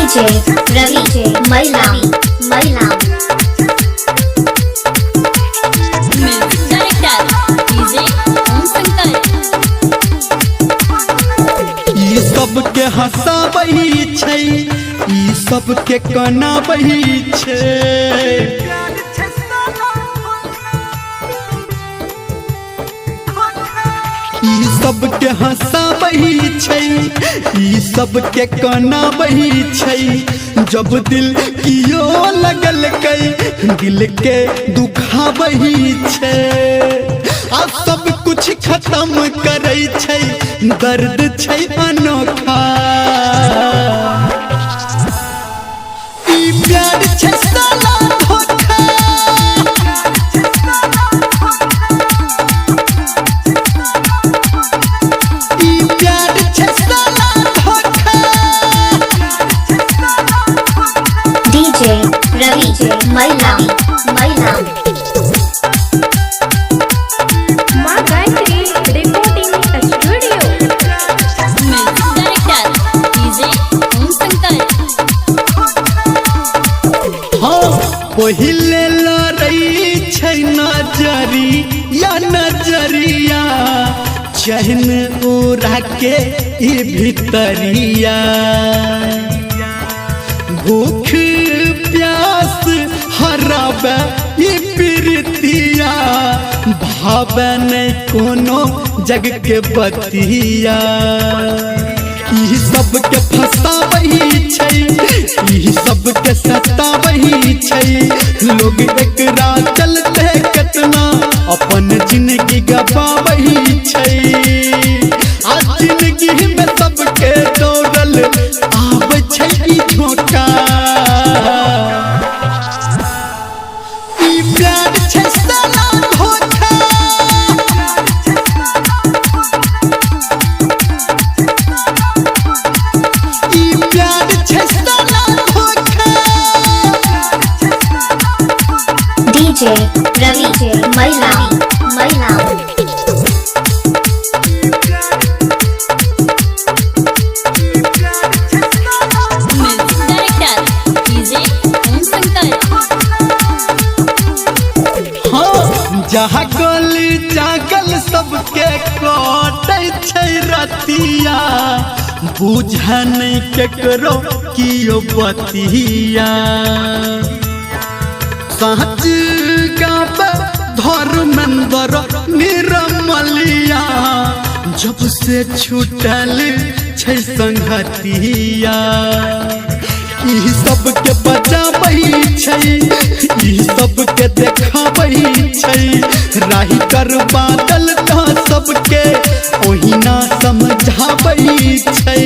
DJ Ravi Mailam Music Director DJ Om Shankar। ई सबके हंसाबही छै, ई सबके कनाबही छै। ई सबके हंसाबही छै, ई सबके कनाबही छै। जब दिल कियो लगल कई दिल के दुखाबही छै। आ सब कुछ खत्म करे छै, दर्द छै अनोखा। ई प्यार छै साला धोखा। ई प्यार छै साला धोखा। DJ Ravi Mailam माँ Gayatri recording studio. Music Director DJ Om Shankar। हाँ पहिले लड़ई छै नजरिया नजरिया, चहन उड़ा के ई भितरिया। भूख प्यास हराबे ई प्रीतिया, भावे नहीं कोनो जग के बतिया। ई सबके फंसाबही छै, ई सबके सताबही छै। लोग एकरा चलते कितना अपन जिंदगी गवाबही छै। आ जिंदगी में सबके दौड़ल आबै छै ई झोंका। ई प्यार छै साला धोखा। ई प्यार छै साला धोखा। DJ Ravi Mailam Music Director DJ Om Shankar। हाँ जहाँ गली जागल सबके कटे छै रतिया। बुझे नहीं केकरो कियो बतिया। सच गावे धर्मेंद्र निरमलिया, जब से छूटल छै संगतिया। ई सबके बचाबही छै, ई सबके देखाबही छै। राही कर बादल का सबके ओहिना समझाबही छै।